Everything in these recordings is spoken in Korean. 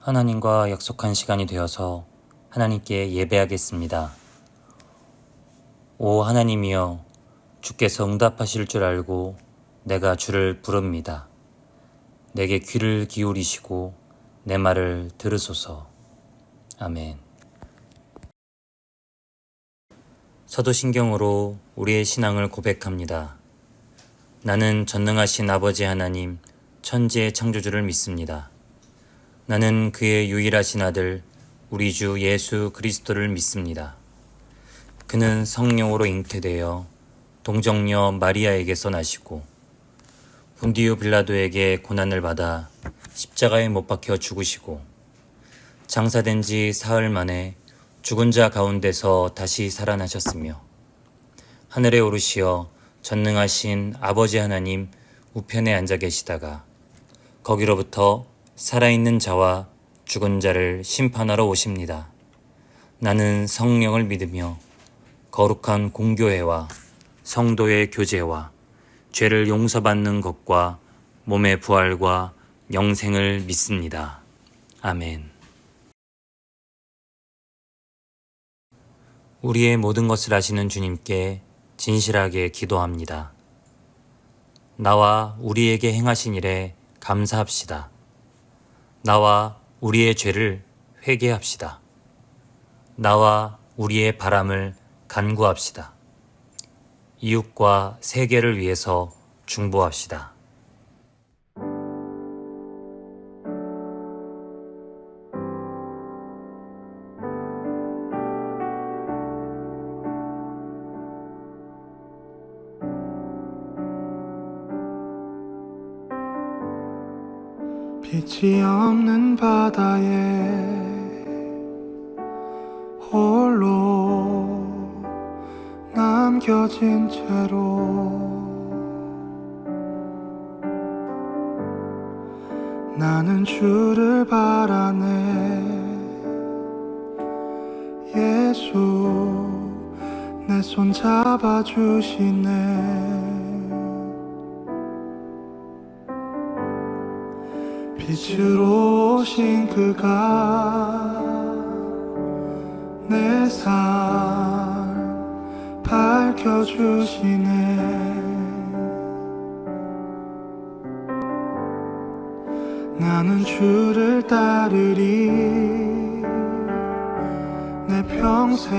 하나님과 약속한 시간이 되어서 하나님께 예배하겠습니다. 오 하나님이여, 주께서 응답하실 줄 알고 내가 주를 부릅니다. 내게 귀를 기울이시고 내 말을 들으소서. 아멘. 사도신경으로 우리의 신앙을 고백합니다. 나는 전능하신 아버지 하나님, 천지의 창조주를 믿습니다. 나는 그의 유일하신 아들, 우리 주 예수 그리스도를 믿습니다. 그는 성령으로 잉태되어 동정녀 마리아에게서 나시고 본디오 빌라도에게 고난을 받아 십자가에 못 박혀 죽으시고 장사된 지 사흘 만에 죽은 자 가운데서 다시 살아나셨으며 하늘에 오르시어 전능하신 아버지 하나님 우편에 앉아 계시다가 거기로부터 살아있는 자와 죽은 자를 심판하러 오십니다. 나는 성령을 믿으며 거룩한 공교회와 성도의 교제와 죄를 용서받는 것과 몸의 부활과 영생을 믿습니다. 아멘. 우리의 모든 것을 아시는 주님께 진실하게 기도합니다. 나와 우리에게 행하신 일에 감사합시다. 나와 우리의 죄를 회개합시다. 나와 우리의 바람을 간구합시다. 이웃과 세계를 위해서 중보합시다. 빛이 없는 바다에 홀로 남겨진 채로 나는 주를 바라네. 예수 내 손 잡아주시네. 빛으로 오신 그가 내 삶 밝혀주시네. 나는 주를 따르리. 내 평생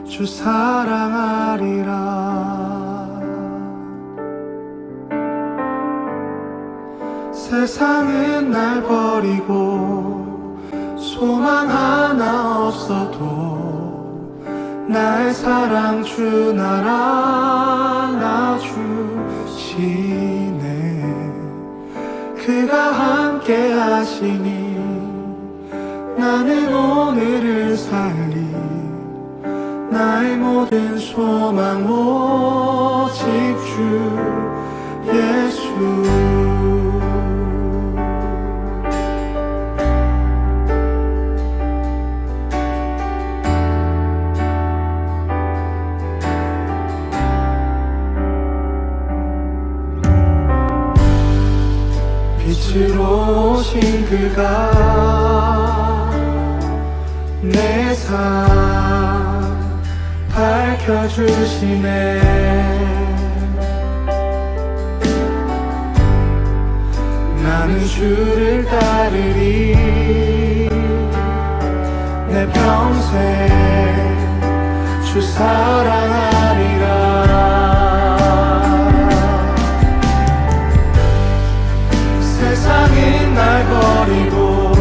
주 사랑하리라. 세상은 날 버리고 소망 하나 없어도 나의 사랑 주 나라 놔주시네. 그가 함께 하시니 나는 오늘을 살리. 나의 모든 소망 오직 주 예수. 빛으로 오신 그가 내 삶 밝혀주시네. 나는 주를 따르리. 내 평생 주 사랑하리라. 세상은 날 버리고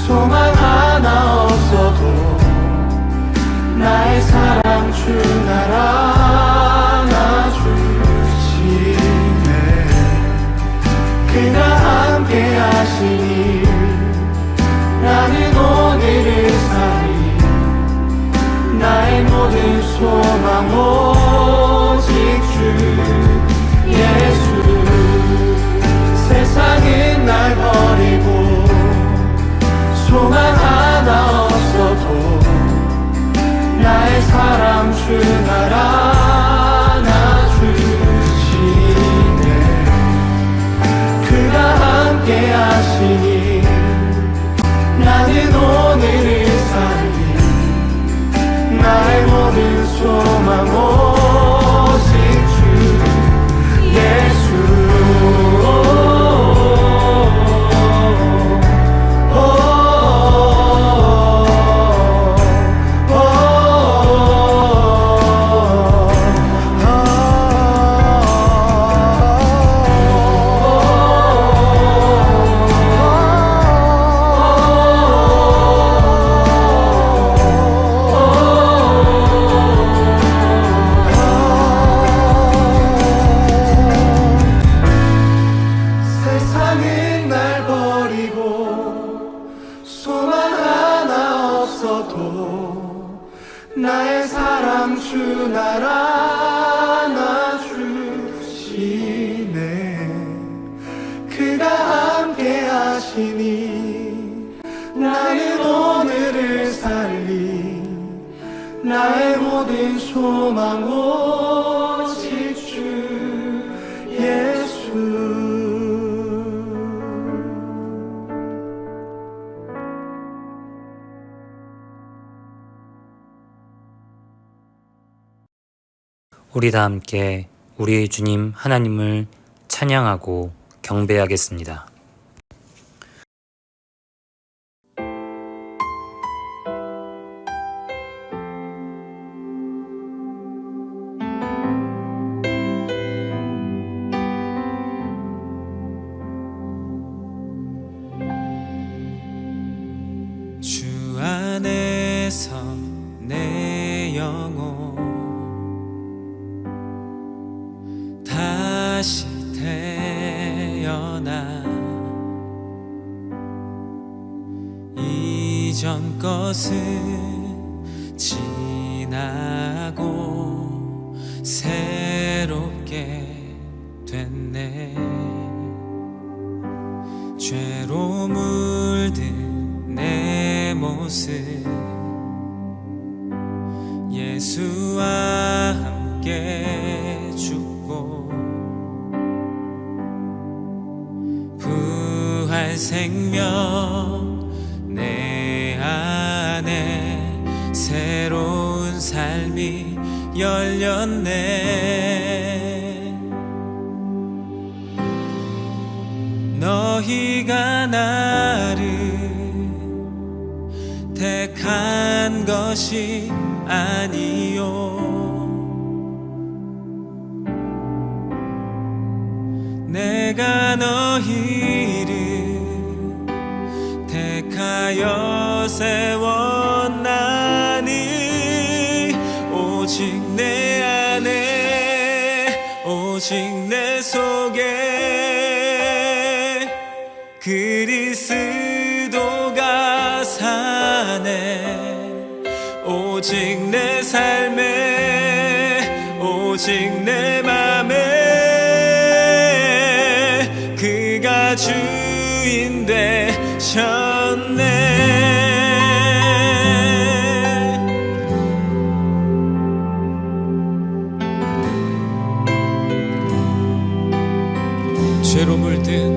소망 하나 없어도 나의 사랑 주 나라 놔주시네. 그가 함께 하시니 나는 오늘을 살리. 나의 모든 소망 모든 소망 오직 주 예수. 우리 다 함께 우리의 주님 하나님을 찬양하고 경배하겠습니다. 주 안에서 내 영혼 다시 태어나 이전 것은 지나고 새롭게 됐네. 죄로 물든 내 모습 예수와 함께 죽고 부활 생명 내 안에 새로운 삶이 열렸네. 너희가 나를 택한 것이 아니요 내가 너희를 택하여 세웠나니 오직 내 안에 오직 내 속에 그리스도가 사네. 오직 내 삶에 오직 내 맘에 그가 주인 되셨네. 죄로 물든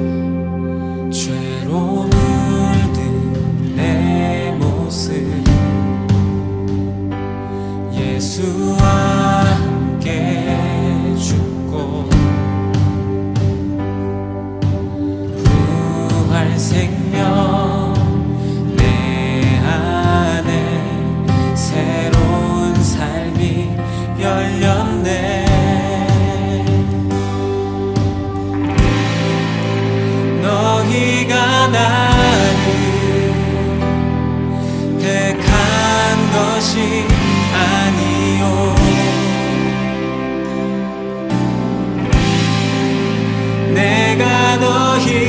내 모습 예수와 함께 죽고 부활 생명 내 안에 새로운 삶이 열렸네. 너희가 나를 택한 것이 아니요 내가 너희를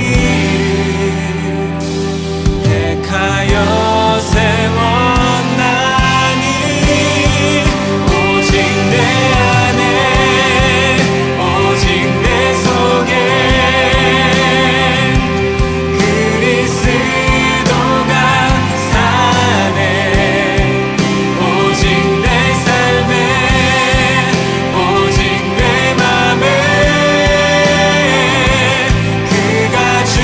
택하여 세웠나니 오직 내 안에 오직 내 속에 그리스도가 사네. 오직 내 삶에 오직 내 맘에 그가 주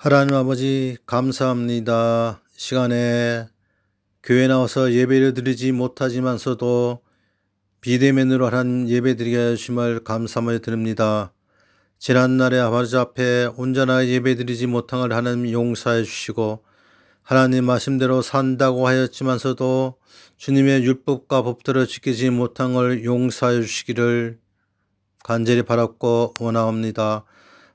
하나님 아버지 감사합니다. 시간에 교회 나와서 예배를 드리지 못하지만서도 비대면으로 하나님 예배드리게 하심을 감사하며 드립니다. 지난날에 아버지 앞에 온전하게 예배드리지 못한 걸 하나님 용서해 주시고 하나님 말씀대로 산다고 하였지만서도 주님의 율법과 법대로 지키지 못한 걸 용서해 주시기를 간절히 바랐고 원하옵니다.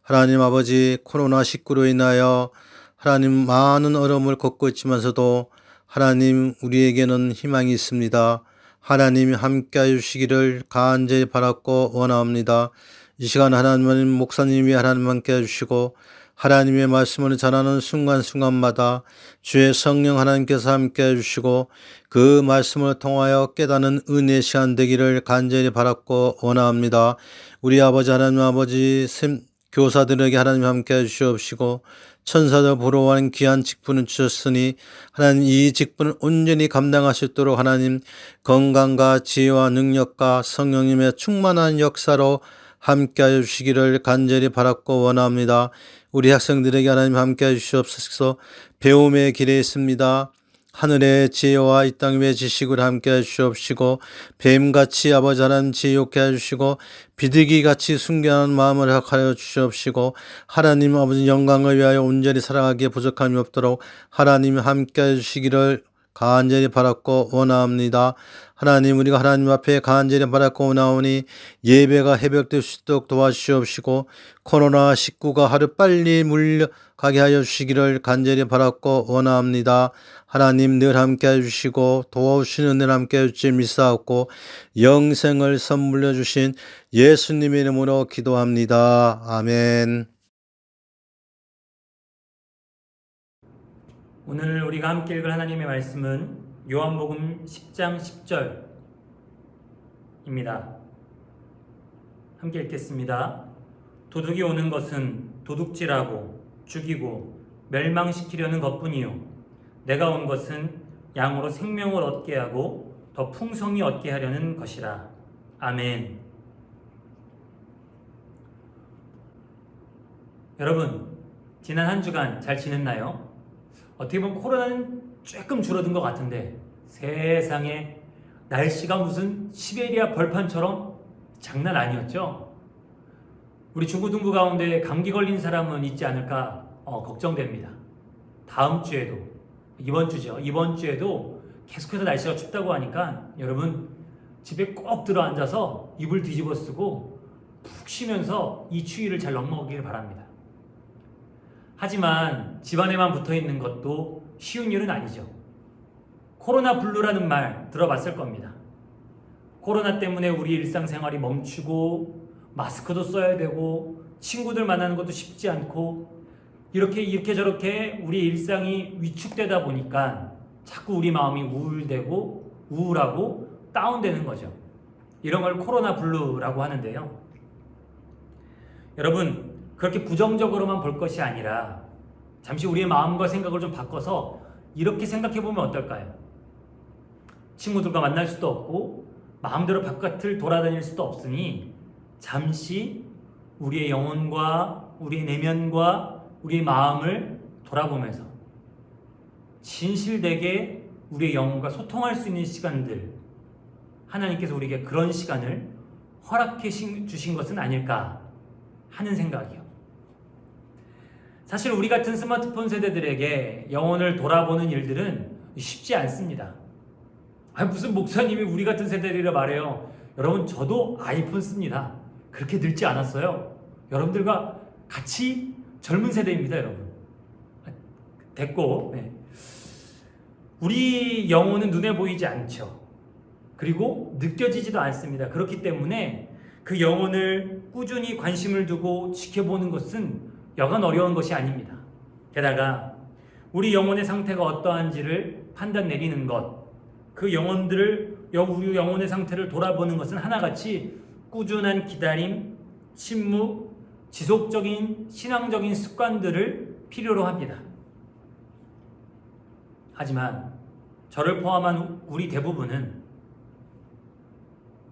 하나님 아버지 코로나19로 인하여 하나님 많은 어려움을 겪고 있지만서도 하나님 우리에게는 희망이 있습니다. 하나님이 함께해 주시기를 간절히 바랐고 원하옵니다. 이 시간 하나님 목사님이 하나님 함께해 주시고 하나님의 말씀을 전하는 순간순간마다 주의 성령 하나님께서 함께해 주시고 그 말씀을 통하여 깨닫는 은혜의 시간 되기를 간절히 바랐고 원합니다. 우리 아버지 하나님 아버지 교사들에게 하나님 함께해 주시옵시고 천사들 부러워하는 귀한 직분을 주셨으니 하나님 이 직분을 온전히 감당할 수 있도록 하나님 건강과 지혜와 능력과 성령님의 충만한 역사로 함께하여 주시기를 간절히 바랐고 원합니다. 우리 학생들에게 하나님 함께해 주시옵소서. 배움의 길에 있습니다. 하늘의 지혜와 이 땅 위의 지식을 함께해 주시옵시고 뱀같이 아버지 하나님 지혜롭게 해주시고 비둘기같이 순결한 마음을 허락하여 주시옵시고 하나님 아버지 영광을 위하여 온전히 살아가기에 부족함이 없도록 하나님 함께해 주시기를 간절히 바랐고 원합니다. 하나님 우리가 하나님 앞에 간절히 바랐고 원하오니 예배가 회복될 수 있도록 도와주시옵시고 코로나19가 하루빨리 물러가게 하여 주시기를 간절히 바랐고 원합니다. 하나님 늘 함께해 주시고 도와주시는 늘 함께해 주시 믿사옵고 영생을 선물로 주신 예수님의 이름으로 기도합니다. 아멘. 오늘 우리가 함께 읽을 하나님의 말씀은 요한복음 10장 10절입니다. 함께 읽겠습니다. 도둑이 오는 것은 도둑질하고 죽이고 멸망시키려는 것뿐이요 내가 온 것은 양으로 생명을 얻게 하고 더 풍성히 얻게 하려는 것이라. 아멘. 여러분, 지난 한 주간 잘 지냈나요? 어떻게 보면 코로나는 조금 줄어든 것 같은데 세상에 날씨가 무슨 시베리아 벌판처럼 장난 아니었죠? 우리 중고등부 가운데 감기 걸린 사람은 있지 않을까 걱정됩니다. 다음 주에도 이번 주에도 계속해서 날씨가 춥다고 하니까 여러분 집에 꼭 들어 앉아서 이불 뒤집어 쓰고 푹 쉬면서 이 추위를 잘 넘어가길 바랍니다. 하지만 집안에만 붙어있는 것도 쉬운 일은 아니죠. 코로나 블루라는 말 들어봤을 겁니다. 코로나 때문에 우리 일상생활이 멈추고 마스크도 써야 되고 친구들 만나는 것도 쉽지 않고 이렇게 저렇게 우리 일상이 위축되다 보니까 자꾸 우리 마음이 우울하고 다운되는 거죠. 이런 걸 코로나 블루라고 하는데요. 여러분, 그렇게 부정적으로만 볼 것이 아니라 잠시 우리의 마음과 생각을 좀 바꿔서 이렇게 생각해 보면 어떨까요? 친구들과 만날 수도 없고 마음대로 바깥을 돌아다닐 수도 없으니 잠시 우리의 영혼과 우리의 내면과 우리의 마음을 돌아보면서 진실되게 우리의 영혼과 소통할 수 있는 시간들, 하나님께서 우리에게 그런 시간을 허락해 주신 것은 아닐까 하는 생각이요. 사실 우리 같은 스마트폰 세대들에게 영혼을 돌아보는 일들은 쉽지 않습니다. 무슨 목사님이 우리 같은 세대들이라 말해요. 여러분, 저도 아이폰 씁니다. 그렇게 늙지 않았어요. 여러분들과 같이 젊은 세대입니다, 여러분. 됐고, 네. 우리 영혼은 눈에 보이지 않죠. 그리고 느껴지지도 않습니다. 그렇기 때문에 그 영혼을 꾸준히 관심을 두고 지켜보는 것은 여간 어려운 것이 아닙니다. 게다가 우리 영혼의 상태가 어떠한지를 판단 내리는 것, 그 우리 영혼의 상태를 돌아보는 것은 하나같이 꾸준한 기다림, 침묵, 지속적인 신앙적인 습관들을 필요로 합니다. 하지만 저를 포함한 우리 대부분은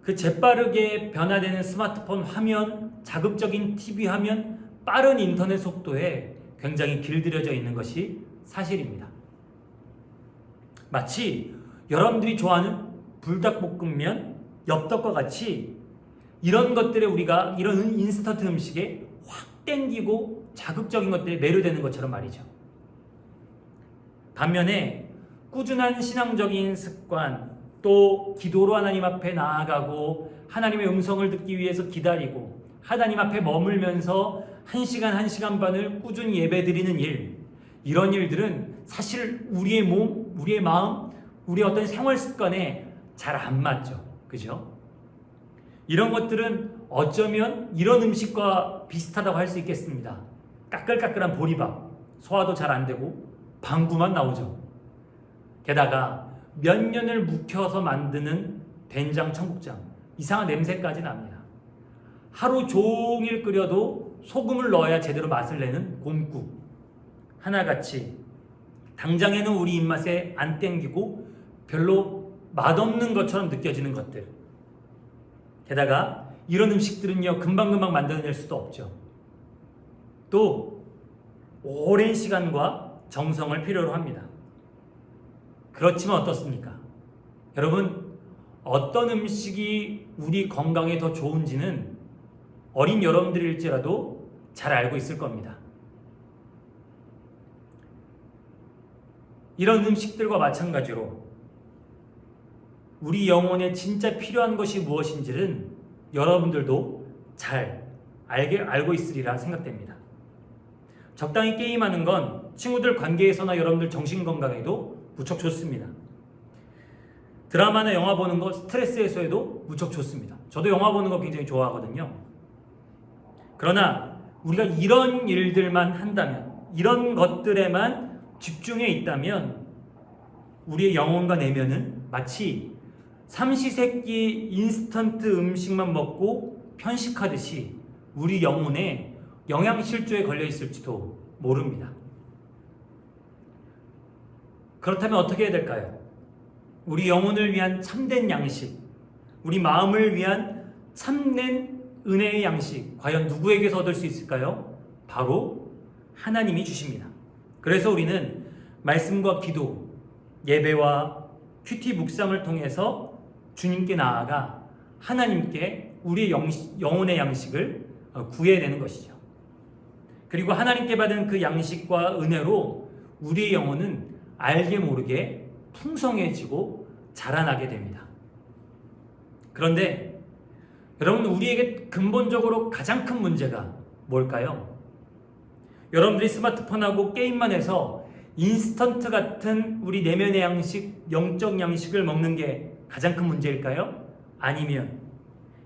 그 재빠르게 변화되는 스마트폰 화면, 자극적인 TV 화면, 빠른 인터넷 속도에 굉장히 길들여져 있는 것이 사실입니다. 마치 여러분들이 좋아하는 불닭볶음면, 엽떡과 같이 이런 것들에 우리가 이런 인스턴트 음식에 확 땡기고 자극적인 것들에 매료되는 것처럼 말이죠. 반면에 꾸준한 신앙적인 습관, 또 기도로 하나님 앞에 나아가고 하나님의 음성을 듣기 위해서 기다리고 하나님 앞에 머물면서 1시간, 1시간 반을 꾸준히 예배드리는 일, 이런 일들은 사실 우리의 몸, 우리의 마음, 우리의 어떤 생활 습관에 잘 안 맞죠. 그죠? 이런 것들은 어쩌면 이런 음식과 비슷하다고 할 수 있겠습니다. 까끌까끌한 보리밥, 소화도 잘 안 되고 방구만 나오죠. 게다가 몇 년을 묵혀서 만드는 된장 청국장, 이상한 냄새까지 납니다. 하루 종일 끓여도 소금을 넣어야 제대로 맛을 내는 곰국, 하나같이 당장에는 우리 입맛에 안 땡기고 별로 맛없는 것처럼 느껴지는 것들. 게다가 이런 음식들은요, 금방금방 만들어낼 수도 없죠. 또 오랜 시간과 정성을 필요로 합니다. 그렇지만 어떻습니까? 여러분, 어떤 음식이 우리 건강에 더 좋은지는 어린 여러분들일지라도 잘 알고 있을 겁니다. 이런 음식들과 마찬가지로 우리 영혼에 진짜 필요한 것이 무엇인지는 여러분들도 잘 알고 있으리라 생각됩니다. 적당히 게임하는 건 친구들 관계에서나 여러분들 정신건강에도 무척 좋습니다. 드라마나 영화 보는 거 스트레스 해소에도 무척 좋습니다. 저도 영화 보는 거 굉장히 좋아하거든요. 그러나 우리가 이런 일들만 한다면, 이런 것들에만 집중해 있다면 우리의 영혼과 내면은 마치 삼시세끼 인스턴트 음식만 먹고 편식하듯이 우리 영혼에 영양실조에 걸려 있을지도 모릅니다. 그렇다면 어떻게 해야 될까요? 우리 영혼을 위한 참된 양식, 우리 마음을 위한 참된 은혜의 양식, 과연 누구에게서 얻을 수 있을까요? 바로 하나님이 주십니다. 그래서 우리는 말씀과 기도, 예배와 큐티 묵상을 통해서 주님께 나아가 하나님께 우리의 영혼의 양식을 구해야 되는 것이죠. 그리고 하나님께 받은 그 양식과 은혜로 우리의 영혼은 알게 모르게 풍성해지고 자라나게 됩니다. 그런데 여러분, 우리에게 근본적으로 가장 큰 문제가 뭘까요? 여러분들이 스마트폰하고 게임만 해서 인스턴트 같은 우리 내면의 양식, 영적 양식을 먹는 게 가장 큰 문제일까요? 아니면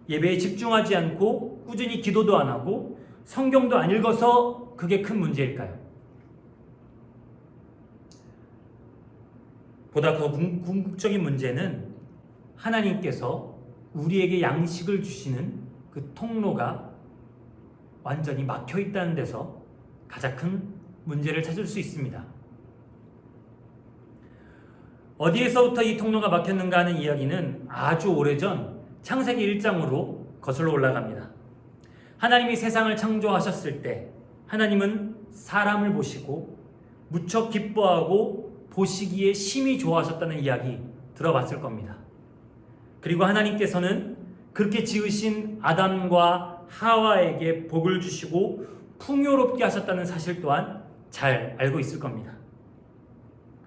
예배에 집중하지 않고 꾸준히 기도도 안 하고 성경도 안 읽어서 그게 큰 문제일까요? 보다 더 궁극적인 문제는 하나님께서 우리에게 양식을 주시는 그 통로가 완전히 막혀 있다는 데서 가장 큰 문제를 찾을 수 있습니다. 어디에서부터 이 통로가 막혔는가 하는 이야기는 아주 오래전 창세기 1장으로 거슬러 올라갑니다. 하나님이 세상을 창조하셨을 때 하나님은 사람을 보시고 무척 기뻐하고 보시기에 심히 좋아하셨다는 이야기 들어봤을 겁니다. 그리고 하나님께서는 그렇게 지으신 아담과 하와에게 복을 주시고 풍요롭게 하셨다는 사실 또한 잘 알고 있을 겁니다.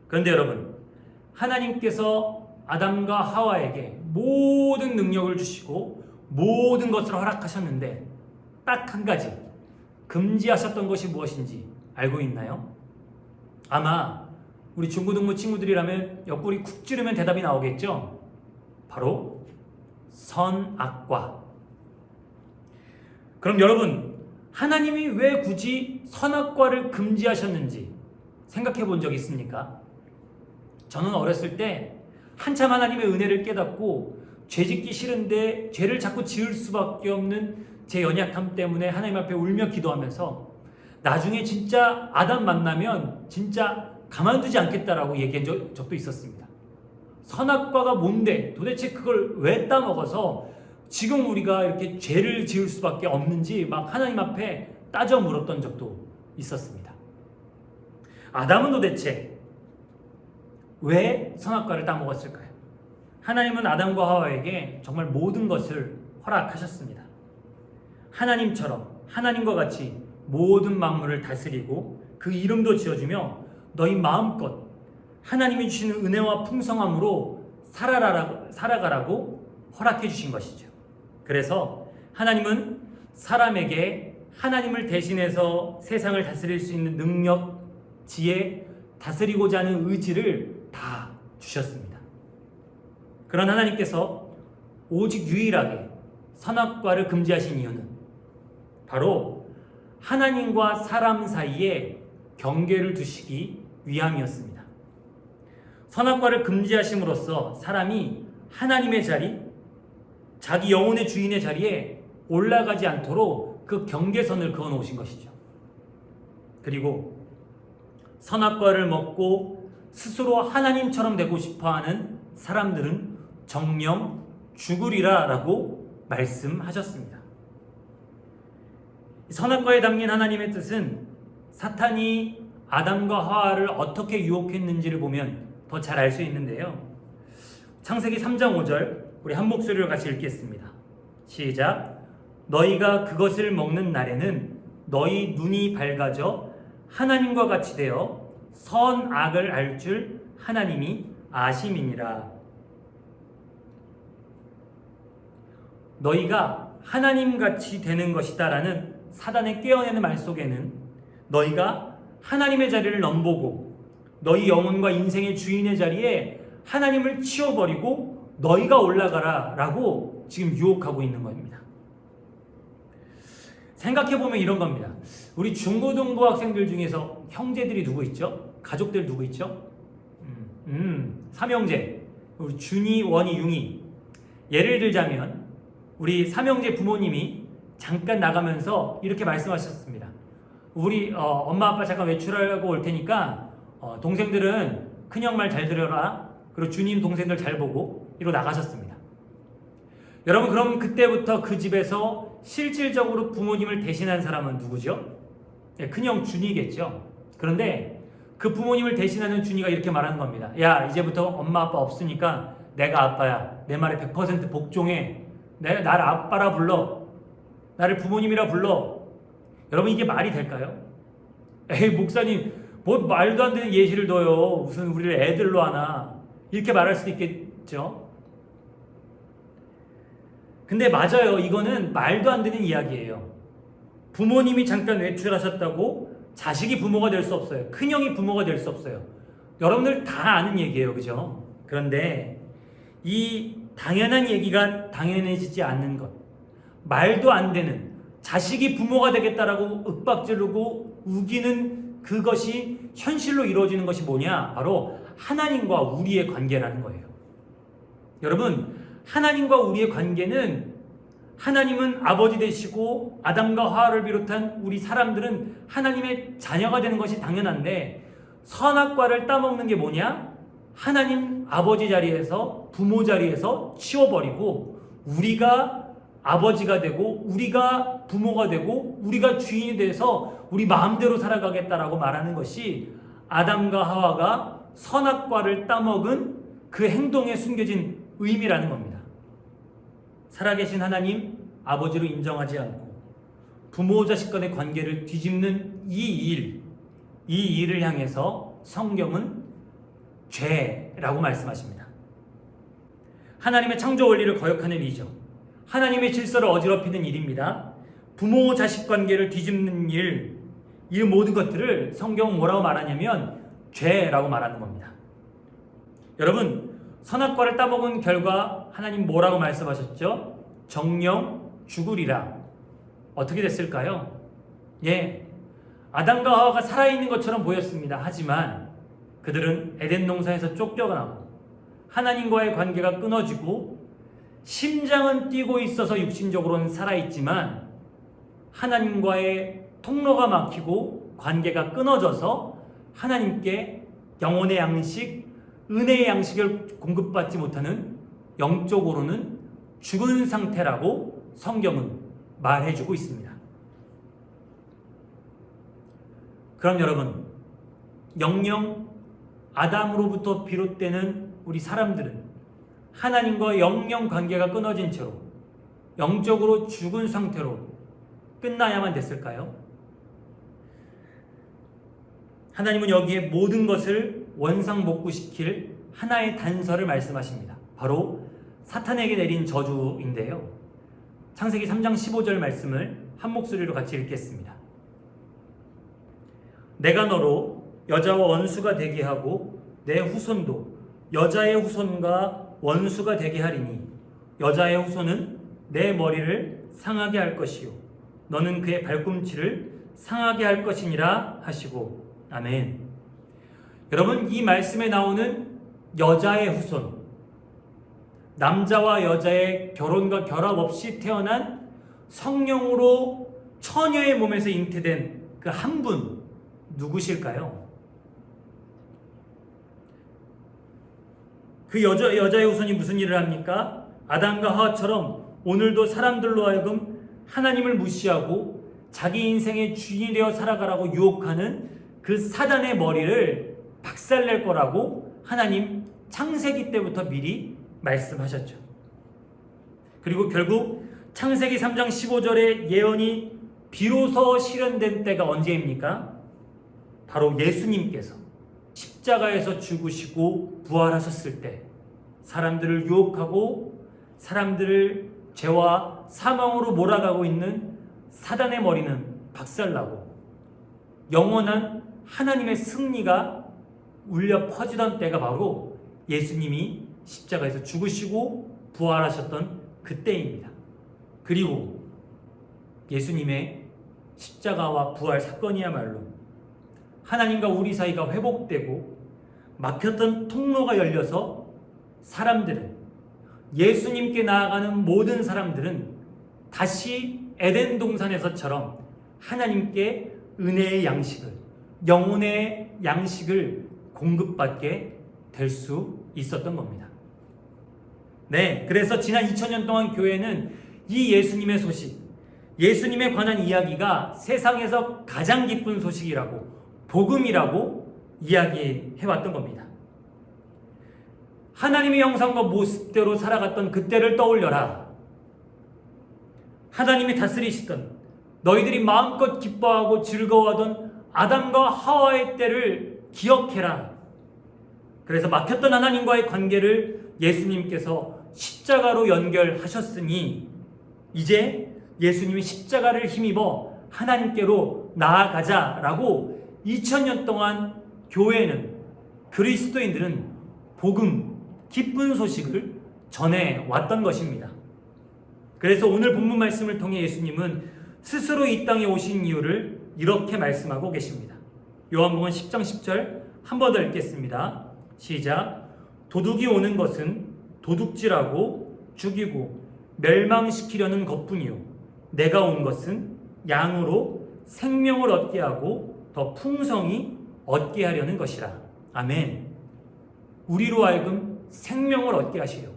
그런데 여러분, 하나님께서 아담과 하와에게 모든 능력을 주시고 모든 것을 허락하셨는데 딱 한 가지 금지하셨던 것이 무엇인지 알고 있나요? 아마 우리 중고등부 친구들이라면 옆구리 쿡 찌르면 대답이 나오겠죠? 바로 선악과. 그럼 여러분, 하나님이 왜 굳이 선악과를 금지하셨는지 생각해 본 적 있습니까? 저는 어렸을 때 한참 하나님의 은혜를 깨닫고 죄짓기 싫은데 죄를 자꾸 지을 수밖에 없는 제 연약함 때문에 하나님 앞에 울며 기도하면서 나중에 진짜 아담 만나면 진짜 가만두지 않겠다라고 얘기한 적도 있었습니다. 선악과가 뭔데, 도대체 그걸 왜 따먹어서 지금 우리가 이렇게 죄를 지을 수밖에 없는지 막 하나님 앞에 따져 물었던 적도 있었습니다. 아담은 도대체 왜 선악과를 따먹었을까요? 하나님은 아담과 하와에게 정말 모든 것을 허락하셨습니다. 하나님처럼 하나님과 같이 모든 만물을 다스리고 그 이름도 지어주며 너희 마음껏 하나님이 주시는 은혜와 풍성함으로 살아가라고 허락해 주신 것이죠. 그래서 하나님은 사람에게 하나님을 대신해서 세상을 다스릴 수 있는 능력, 지혜, 다스리고자 하는 의지를 다 주셨습니다. 그런 하나님께서 오직 유일하게 선악과를 금지하신 이유는 바로 하나님과 사람 사이에 경계를 두시기 위함이었습니다. 선악과를 금지하심으로써 사람이 하나님의 자리, 자기 영혼의 주인의 자리에 올라가지 않도록 그 경계선을 그어 놓으신 것이죠. 그리고 선악과를 먹고 스스로 하나님처럼 되고 싶어하는 사람들은 정령 죽으리라 라고 말씀하셨습니다. 선악과에 담긴 하나님의 뜻은 사탄이 아담과 하와를 어떻게 유혹했는지를 보면 더 잘 알 수 있는데요. 창세기 3장 5절 우리 한 목소리로 같이 읽겠습니다. 시작. 너희가 그것을 먹는 날에는 너희 눈이 밝아져 하나님과 같이 되어 선악을 알 줄 하나님이 아심이니라. 너희가 하나님같이 되는 것이다 라는 사단의 꿰어내는 말 속에는 너희가 하나님의 자리를 넘보고 너희 영혼과 인생의 주인의 자리에 하나님을 치워버리고 너희가 올라가라 라고 지금 유혹하고 있는 겁니다. 생각해보면 이런 겁니다. 우리 중고등부 학생들 중에서 형제들이 누구 있죠? 가족들 누구 있죠? 삼형제, 우리 준이, 원이, 융이. 예를 들자면 우리 삼형제 부모님이 잠깐 나가면서 이렇게 말씀하셨습니다. 우리 엄마 아빠 잠깐 외출하고 올 테니까 동생들은 큰형 말 잘 들어라. 그리고 주님 동생들 잘 보고 이러고 나가셨습니다. 여러분, 그럼 그때부터 그 집에서 실질적으로 부모님을 대신한 사람은 누구죠? 네, 큰형 준이겠죠. 그런데 그 부모님을 대신하는 준이가 이렇게 말하는 겁니다. 야, 이제부터 엄마 아빠 없으니까 내가 아빠야. 내 말에 100% 복종해. 나를 아빠라 불러. 나를 부모님이라 불러. 여러분, 이게 말이 될까요? 에이, 목사님 뭐 말도 안 되는 예시를 둬요. 무슨 우리를 애들로 하나. 이렇게 말할 수도 있겠죠. 근데 맞아요. 이거는 말도 안 되는 이야기예요. 부모님이 잠깐 외출하셨다고 자식이 부모가 될 수 없어요. 큰형이 부모가 될 수 없어요. 여러분들 다 아는 얘기예요. 그죠? 그런데 이 당연한 얘기가 당연해지지 않는 것, 말도 안 되는, 자식이 부모가 되겠다라고 윽박지르고 우기는 그것이 현실로 이루어지는 것이 뭐냐? 바로 하나님과 우리의 관계라는 거예요. 여러분, 하나님과 우리의 관계는, 하나님은 아버지 되시고 아담과 하와를 비롯한 우리 사람들은 하나님의 자녀가 되는 것이 당연한데, 선악과를 따먹는 게 뭐냐? 하나님 아버지 자리에서, 부모 자리에서 치워버리고 우리가 아버지가 되고 우리가 부모가 되고 우리가 주인이 돼서 우리 마음대로 살아가겠다라고 말하는 것이 아담과 하와가 선악과를 따먹은 그 행동에 숨겨진 의미라는 겁니다. 살아계신 하나님 아버지로 인정하지 않고 부모 자식 간의 관계를 뒤집는 이 일을 향해서 성경은 죄라고 말씀하십니다. 하나님의 창조 원리를 거역하는 일이죠. 하나님의 질서를 어지럽히는 일입니다. 부모 자식 관계를 뒤집는 일, 이 모든 것들을 성경은 뭐라고 말하냐면 죄라고 말하는 겁니다. 여러분, 선악과를 따먹은 결과 하나님 뭐라고 말씀하셨죠? 정령 죽으리라. 어떻게 됐을까요? 예, 아담과 하와가 살아있는 것처럼 보였습니다. 하지만 그들은 에덴 동산에서 쫓겨나고 하나님과의 관계가 끊어지고 심장은 뛰고 있어서 육신적으로는 살아있지만 하나님과의 통로가 막히고 관계가 끊어져서 하나님께 영혼의 양식, 은혜의 양식을 공급받지 못하는, 영적으로는 죽은 상태라고 성경은 말해주고 있습니다. 그럼 여러분, 영영 아담으로부터 비롯되는 우리 사람들은 하나님과 영영 관계가 끊어진 채로 영적으로 죽은 상태로 끝나야만 됐을까요? 하나님은 여기에 모든 것을 원상복구시킬 하나의 단서를 말씀하십니다. 바로 사탄에게 내린 저주인데요. 창세기 3장 15절 말씀을 한 목소리로 같이 읽겠습니다. 내가 너로 여자와 원수가 되게 하고 내 후손도 여자의 후손과 원수가 되게 하리니 여자의 후손은 내 머리를 상하게 할 것이요 너는 그의 발꿈치를 상하게 할 것이니라 하시고 아멘. 여러분, 이 말씀에 나오는 여자의 후손, 남자와 여자의 결혼과 결합 없이 태어난 성령으로 처녀의 몸에서 잉태된 그 한 분 누구실까요? 그 여자의 후손이 무슨 일을 합니까? 아담과 하와처럼 오늘도 사람들로 하여금 하나님을 무시하고 자기 인생의 주인이 되어 살아가라고 유혹하는 그 사단의 머리를 박살낼 거라고 하나님 창세기 때부터 미리 말씀하셨죠. 그리고 결국 창세기 3장 15절의 예언이 비로소 실현된 때가 언제입니까? 바로 예수님께서 십자가에서 죽으시고 부활하셨을 때 사람들을 유혹하고 사람들을 죄와 사망으로 몰아가고 있는 사단의 머리는 박살나고 영원한 하나님의 승리가 울려 퍼지던 때가 바로 예수님이 십자가에서 죽으시고 부활하셨던 그때입니다. 그리고 예수님의 십자가와 부활 사건이야말로 하나님과 우리 사이가 회복되고 막혔던 통로가 열려서 사람들은 예수님께 나아가는 모든 사람들은 다시 에덴 동산에서처럼 하나님께 은혜의 양식을, 영혼의 양식을 공급받게 될 수 있었던 겁니다. 네, 그래서 지난 2000년 동안 교회는 이 예수님의 소식, 예수님에 관한 이야기가 세상에서 가장 기쁜 소식이라고, 복음이라고 이야기해왔던 겁니다. 하나님의 형상과 모습대로 살아갔던 그때를 떠올려라. 하나님이 다스리시던, 너희들이 마음껏 기뻐하고 즐거워하던 아담과 하와의 때를 기억해라. 그래서 막혔던 하나님과의 관계를 예수님께서 십자가로 연결하셨으니 이제 예수님이 십자가를 힘입어 하나님께로 나아가자라고 2000년 동안 교회는, 그리스도인들은 복음, 기쁜 소식을 전해왔던 것입니다. 그래서 오늘 본문 말씀을 통해 예수님은 스스로 이 땅에 오신 이유를 이렇게 말씀하고 계십니다. 요한복음 10장 10절 한 번 더 읽겠습니다. 시작. 도둑이 오는 것은 도둑질하고 죽이고 멸망시키려는 것뿐이요 내가 온 것은 양으로 생명을 얻게 하고 더 풍성히 얻게 하려는 것이라. 아멘. 우리로 하여금 생명을 얻게 하시려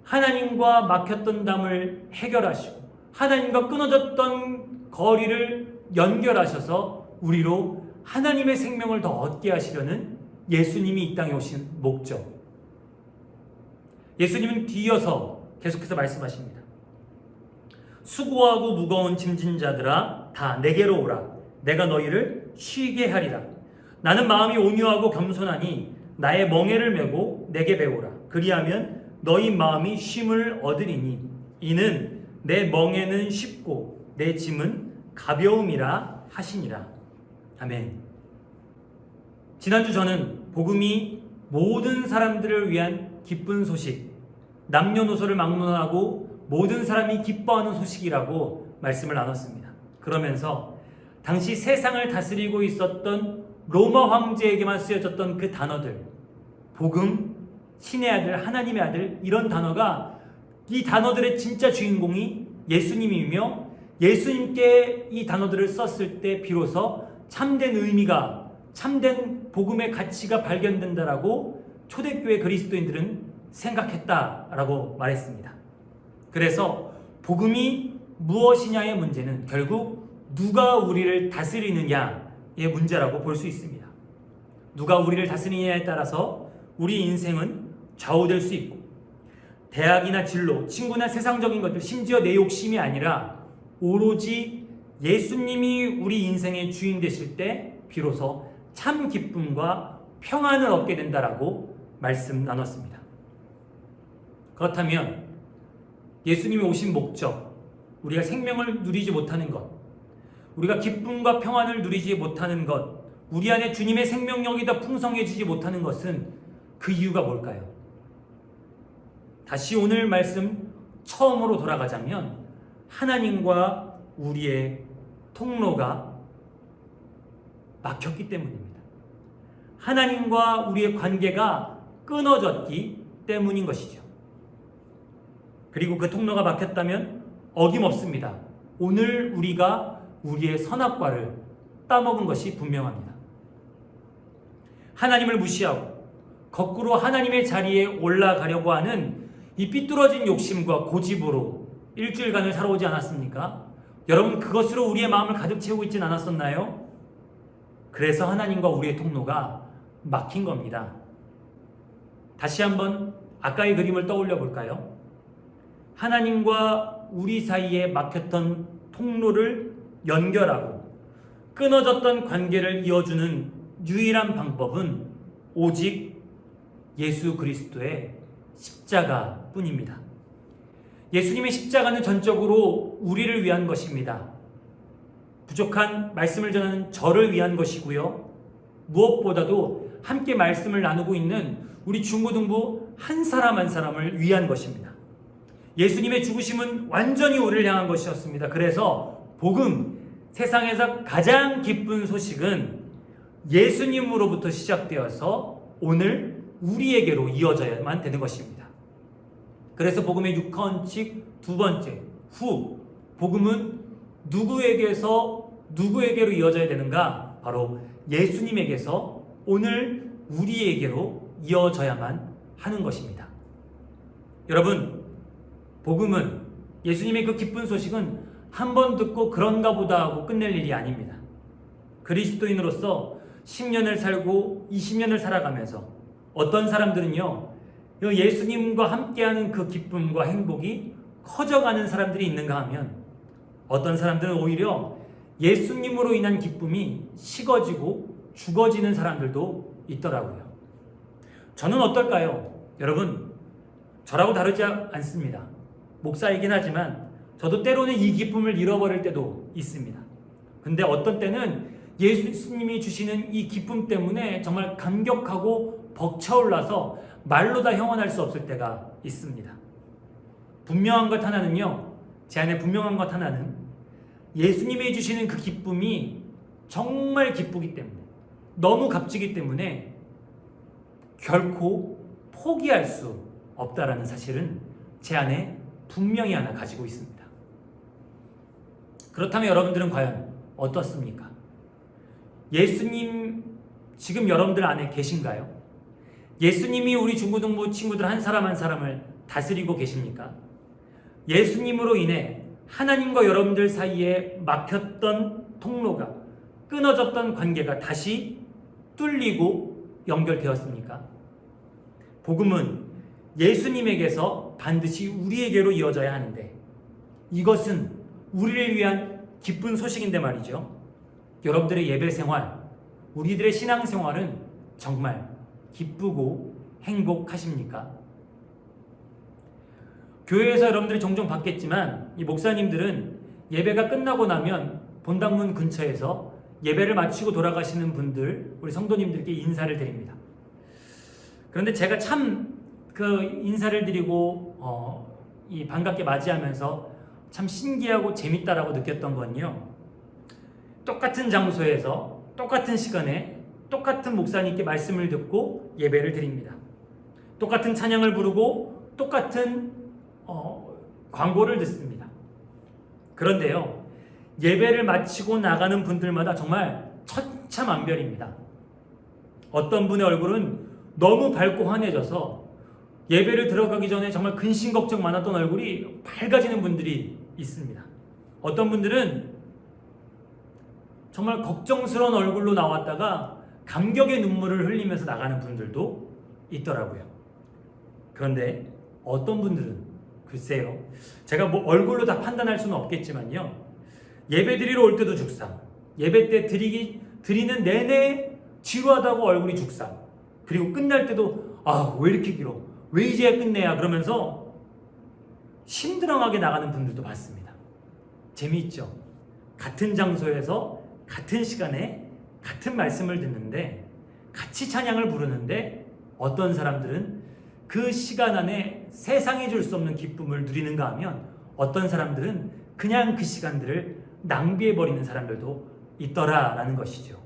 하나님과 막혔던 담을 해결하시고 하나님과 끊어졌던 거리를 연결하셔서 우리로 하나님의 생명을 더 얻게 하시려는 예수님이 이 땅에 오신 목적. 예수님은 뒤이어서 계속해서 말씀하십니다. 수고하고 무거운 짐진 자들아 다 내게로 오라. 내가 너희를 쉬게 하리라. 나는 마음이 온유하고 겸손하니 나의 멍에를 메고 내게 배우라. 그리하면 너희 마음이 쉼을 얻으리니 이는 내 멍에는 쉽고 내 짐은 가벼움이라 하시니라. 아멘. 지난주 저는 복음이 모든 사람들을 위한 기쁜 소식, 남녀노소를 막론하고 모든 사람이 기뻐하는 소식이라고 말씀을 나눴습니다. 그러면서 당시 세상을 다스리고 있었던 로마 황제에게만 쓰여졌던 그 단어들, 복음, 신의 아들, 하나님의 아들, 이런 단어가, 이 단어들의 진짜 주인공이 예수님이며 예수님께 이 단어들을 썼을 때 비로소 참된 의미가, 참된 복음의 가치가 발견된다라고 초대교회 그리스도인들은 생각했다라고 말했습니다. 그래서 복음이 무엇이냐의 문제는 결국 누가 우리를 다스리느냐의 문제라고 볼 수 있습니다. 누가 우리를 다스리느냐에 따라서 우리 인생은 좌우될 수 있고, 대학이나 진로, 친구나 세상적인 것들, 심지어 내 욕심이 아니라 오로지 예수님이 우리 인생의 주인 되실 때 비로소 참 기쁨과 평안을 얻게 된다라고 말씀 나눴습니다. 그렇다면 예수님이 오신 목적, 우리가 생명을 누리지 못하는 것, 우리가 기쁨과 평안을 누리지 못하는 것, 우리 안에 주님의 생명력이 더 풍성해지지 못하는 것은 그 이유가 뭘까요? 다시 오늘 말씀 처음으로 돌아가자면 하나님과 우리의 통로가 막혔기 때문입니다. 하나님과 우리의 관계가 끊어졌기 때문인 것이죠. 그리고 그 통로가 막혔다면 어김없습니다. 오늘 우리가 우리의 선악과를 따먹은 것이 분명합니다. 하나님을 무시하고 거꾸로 하나님의 자리에 올라가려고 하는 이 삐뚤어진 욕심과 고집으로 일주일간을 살아오지 않았습니까? 여러분, 그것으로 우리의 마음을 가득 채우고 있진 않았었나요? 그래서 하나님과 우리의 통로가 막힌 겁니다. 다시 한번 아까의 그림을 떠올려 볼까요? 하나님과 우리 사이에 막혔던 통로를 연결하고 끊어졌던 관계를 이어주는 유일한 방법은 오직 예수 그리스도의 십자가뿐입니다. 예수님의 십자가는 전적으로 우리를 위한 것입니다. 부족한 말씀을 전하는 저를 위한 것이고요. 무엇보다도 함께 말씀을 나누고 있는 우리 중고등부 한 사람 한 사람을 위한 것입니다. 예수님의 죽으심은 완전히 우리를 향한 것이었습니다. 그래서 복음, 세상에서 가장 기쁜 소식은 예수님으로부터 시작되어서 오늘 우리에게로 이어져야만 되는 것입니다. 그래서 복음의 6헌칙 두 번째, 복음은 누구에게서 누구에게로 이어져야 되는가? 바로 예수님에게서 오늘 우리에게로 이어져야만 하는 것입니다. 여러분, 복음은, 예수님의 그 기쁜 소식은 한 번 듣고 그런가 보다 하고 끝낼 일이 아닙니다. 그리스도인으로서 10년을 살고 20년을 살아가면서 어떤 사람들은요, 예수님과 함께하는 그 기쁨과 행복이 커져가는 사람들이 있는가 하면, 어떤 사람들은 오히려 예수님으로 인한 기쁨이 식어지고 죽어지는 사람들도 있더라고요. 저는 어떨까요? 여러분, 저라고 다르지 않습니다. 목사이긴 하지만 저도 때로는 이 기쁨을 잃어버릴 때도 있습니다. 근데 어떤 때는 예수님이 주시는 이 기쁨 때문에 정말 감격하고 벅차올라서 말로 다 형언할 수 없을 때가 있습니다. 분명한 것 하나는요, 제 안에 분명한 것 하나는 예수님이 주시는 그 기쁨이 정말 기쁘기 때문에, 너무 값지기 때문에 결코 포기할 수 없다라는 사실은 제 안에 분명히 하나 가지고 있습니다. 그렇다면 여러분들은 과연 어떻습니까? 예수님 지금 여러분들 안에 계신가요? 예수님이 우리 중고등부 친구들 한 사람 한 사람을 다스리고 계십니까? 예수님으로 인해 하나님과 여러분들 사이에 막혔던 통로가, 끊어졌던 관계가 다시 뚫리고 연결되었습니까? 복음은 예수님에게서 반드시 우리에게로 이어져야 하는데, 이것은 우리를 위한 기쁜 소식인데 말이죠. 여러분들의 예배 생활, 우리들의 신앙 생활은 정말 기쁘고 행복하십니까? 교회에서 여러분들이 종종 봤겠지만 이 목사님들은 예배가 끝나고 나면 본당문 근처에서 예배를 마치고 돌아가시는 분들, 우리 성도님들께 인사를 드립니다. 그런데 제가 참 그 인사를 드리고 이 반갑게 맞이하면서 참 신기하고 재밌다라고 느꼈던 건요, 똑같은 장소에서 똑같은 시간에 똑같은 목사님께 말씀을 듣고 예배를 드립니다. 똑같은 찬양을 부르고 똑같은 광고를 듣습니다. 그런데요, 예배를 마치고 나가는 분들마다 정말 천차만별입니다. 어떤 분의 얼굴은 너무 밝고 환해져서 예배를 들어가기 전에 정말 근심 걱정 많았던 얼굴이 밝아지는 분들이 있습니다. 어떤 분들은 정말 걱정스러운 얼굴로 나왔다가 감격의 눈물을 흘리면서 나가는 분들도 있더라고요. 그런데 어떤 분들은 글쎄요, 제가 뭐 얼굴로 다 판단할 수는 없겠지만요, 예배 드리러 올 때도 죽상, 예배 때 드리는 내내 지루하다고 얼굴이 죽상, 그리고 끝날 때도 왜 이렇게 길어, 왜 이제야 끝내야, 그러면서 심드렁하게 나가는 분들도 봤습니다. 재미있죠? 같은 장소에서 같은 시간에 같은 말씀을 듣는데 같이 찬양을 부르는데 어떤 사람들은 그 시간 안에 세상이 줄 수 없는 기쁨을 누리는가 하면 어떤 사람들은 그냥 그 시간들을 낭비해버리는 사람들도 있더라라는 것이죠.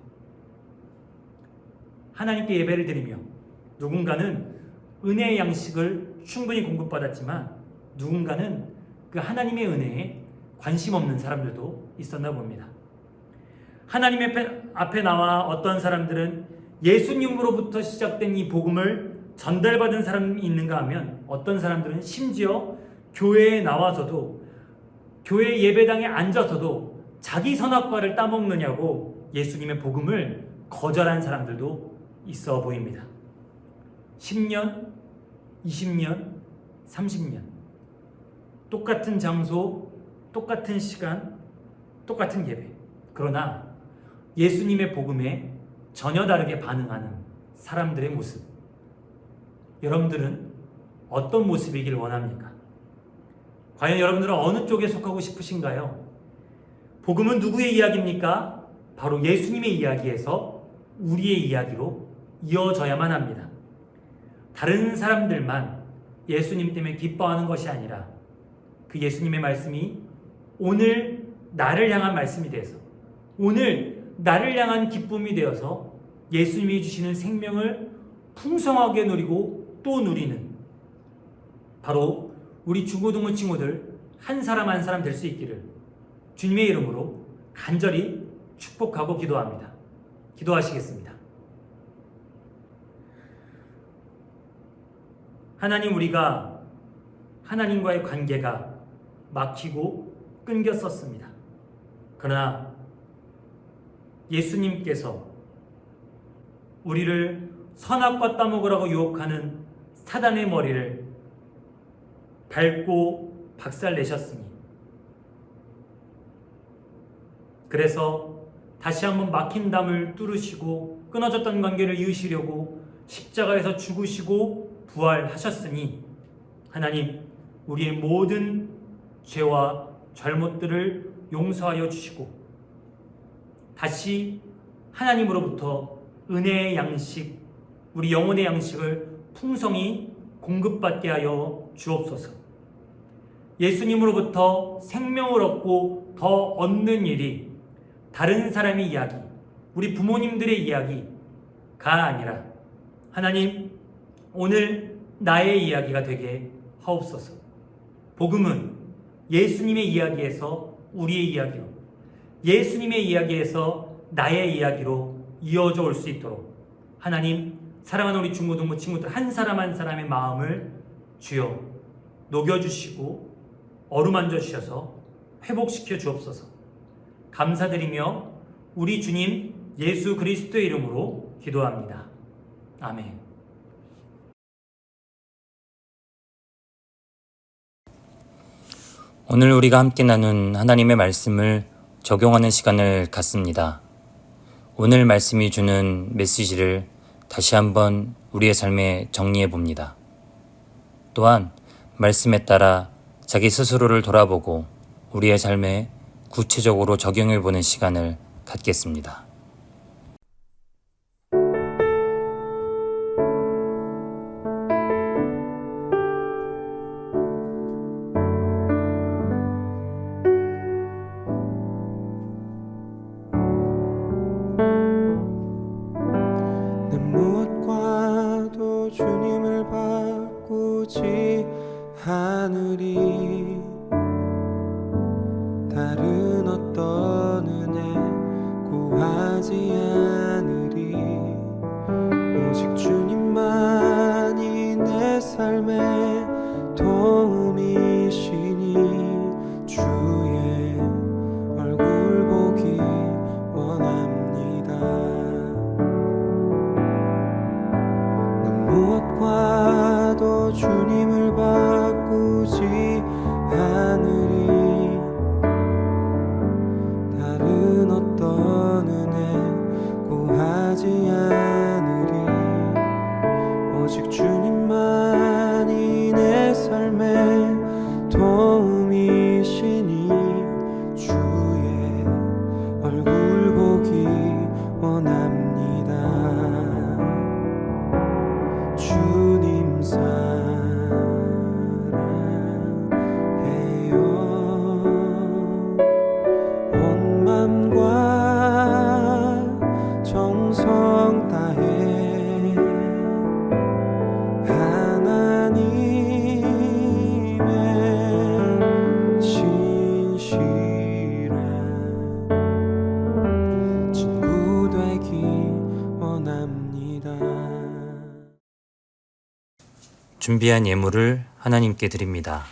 하나님께 예배를 드리며 누군가는 은혜의 양식을 충분히 공급받았지만 누군가는 그 하나님의 은혜에 관심 없는 사람들도 있었나 봅니다. 하나님 앞에 나와 어떤 사람들은 예수님으로부터 시작된 이 복음을 전달받은 사람이 있는가 하면 어떤 사람들은 심지어 교회에 나와서도, 교회 예배당에 앉아서도 자기 선악과를 따먹느냐고 예수님의 복음을 거절한 사람들도 있어 보입니다. 10년, 20년, 30년 똑같은 장소, 똑같은 시간, 똑같은 예배, 그러나 예수님의 복음에 전혀 다르게 반응하는 사람들의 모습, 여러분들은 어떤 모습이길 원합니까? 과연 여러분들은 어느 쪽에 속하고 싶으신가요? 복음은 누구의 이야기입니까? 바로 예수님의 이야기에서 우리의 이야기로 이어져야만 합니다. 다른 사람들만 예수님 때문에 기뻐하는 것이 아니라 그 예수님의 말씀이 오늘 나를 향한 말씀이 되어서, 오늘 나를 향한 기쁨이 되어서 예수님이 주시는 생명을 풍성하게 누리고 또 누리는, 바로 우리 중고등부 친구들 한 사람 한 사람 될 수 있기를 주님의 이름으로 간절히 축복하고 기도합니다. 기도하시겠습니다. 하나님, 우리가 하나님과의 관계가 막히고 끊겼었습니다. 그러나 예수님께서 우리를 선악과 따먹으라고 유혹하는 사단의 머리를 밟고 박살내셨으니, 그래서 다시 한번 막힌 담을 뚫으시고 끊어졌던 관계를 이으시려고 십자가에서 죽으시고 부활하셨으니, 하나님, 우리의 모든 죄와 잘못들을 용서하여 주시고 다시 하나님으로부터 은혜의 양식, 우리 영혼의 양식을 풍성히 공급받게 하여 주옵소서. 예수님으로부터 생명을 얻고 더 얻는 일이 다른 사람의 이야기, 우리 부모님들의 이야기가 아니라 하나님, 오늘 나의 이야기가 되게 하옵소서. 복음은 예수님의 이야기에서 우리의 이야기로, 예수님의 이야기에서 나의 이야기로 이어져 올 수 있도록 하나님, 사랑하는 우리 중고등부 친구들 한 사람 한 사람의 마음을 주여 녹여주시고 어루만져 주셔서 회복시켜 주옵소서. 감사드리며 우리 주님 예수 그리스도의 이름으로 기도합니다. 아멘. 오늘 우리가 함께 나눈 하나님의 말씀을 적용하는 시간을 갖습니다. 오늘 말씀이 주는 메시지를 다시 한번 우리의 삶에 정리해 봅니다. 또한 말씀에 따라 자기 스스로를 돌아보고 우리의 삶에 구체적으로 적용해 보는 시간을 갖겠습니다. 내 무엇과도 주님을 바꾸지 않으리. 다른 어떤 은혜 구하지 않으리. 오직 주님만이 내 삶의 도움이시니 주의 얼굴 보기 원합니다. 주님을 바꾸지 않으리. 다른 어떤 은혜 구하지 않으리. 오직 주님만이 내 삶의 도움이시니 주의 얼굴 보기 원합니다. 주님 사랑해요. 온 맘과 정성 다해 하나님의 진실한 친구 되기 원합니다. 준비한 예물을 하나님께 드립니다.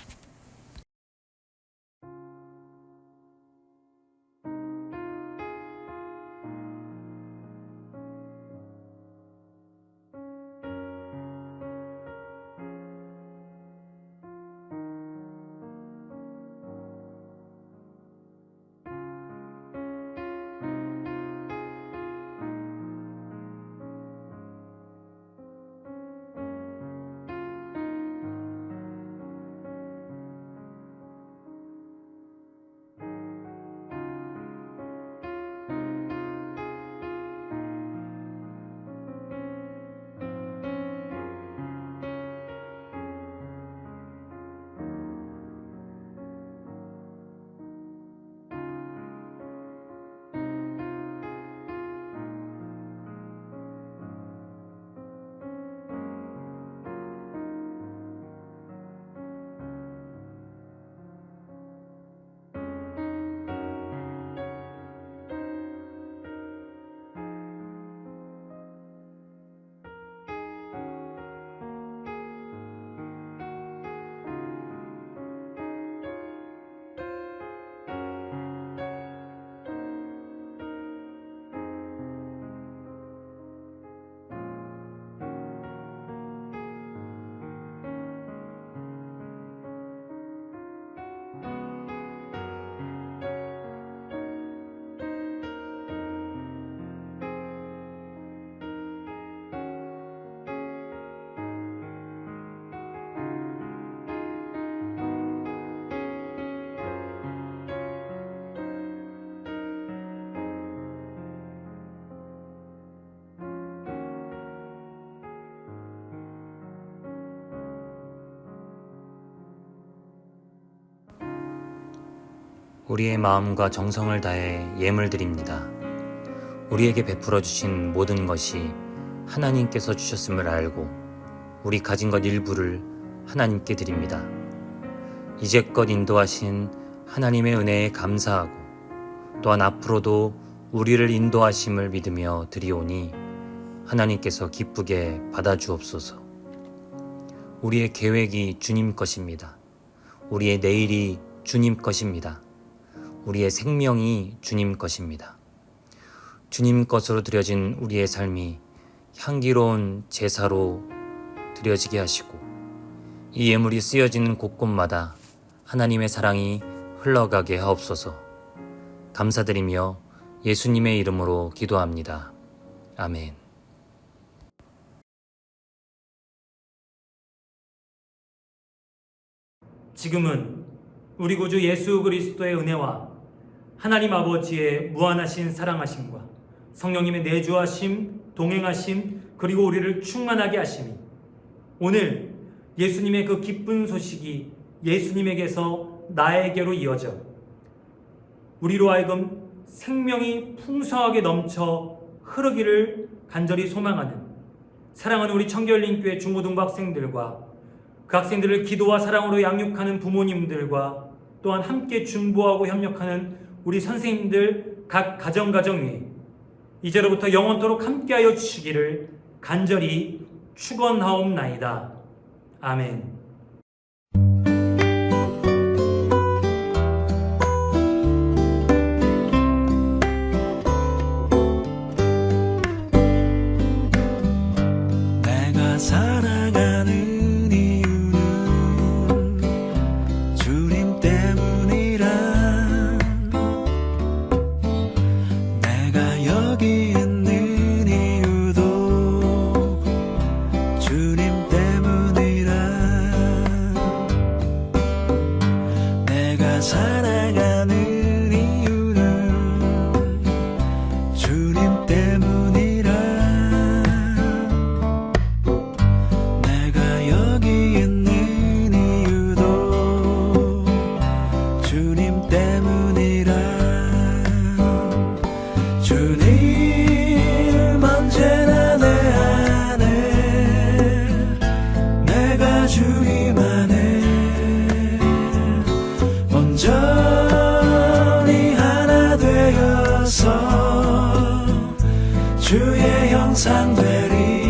우리의 마음과 정성을 다해 예물 드립니다. 우리에게 베풀어 주신 모든 것이 하나님께서 주셨음을 알고 우리 가진 것 일부를 하나님께 드립니다. 이제껏 인도하신 하나님의 은혜에 감사하고 또한 앞으로도 우리를 인도하심을 믿으며 드리오니 하나님께서 기쁘게 받아주옵소서. 우리의 계획이 주님 것입니다. 우리의 내일이 주님 것입니다. 우리의 생명이 주님 것입니다. 주님 것으로 드려진 우리의 삶이 향기로운 제사로 드려지게 하시고 이 예물이 쓰여지는 곳곳마다 하나님의 사랑이 흘러가게 하옵소서. 감사드리며 예수님의 이름으로 기도합니다. 아멘. 지금은 우리 구주 예수 그리스도의 은혜와 하나님 아버지의 무한하신 사랑하심과 성령님의 내주하심, 동행하심, 그리고 우리를 충만하게 하심이 오늘 예수님의 그 기쁜 소식이 예수님에게서 나에게로 이어져 우리로 하여금 생명이 풍성하게 넘쳐 흐르기를 간절히 소망하는 사랑하는 우리 청결림교회 중고등부 학생들과 그 학생들을 기도와 사랑으로 양육하는 부모님들과 또한 함께 중보하고 협력하는 우리 선생님들 각 가정 위에 이제로부터 영원토록 함께하여 주시기를 간절히 축원하옵나이다. 아멘. 내가 사랑하는 이유 항상 되리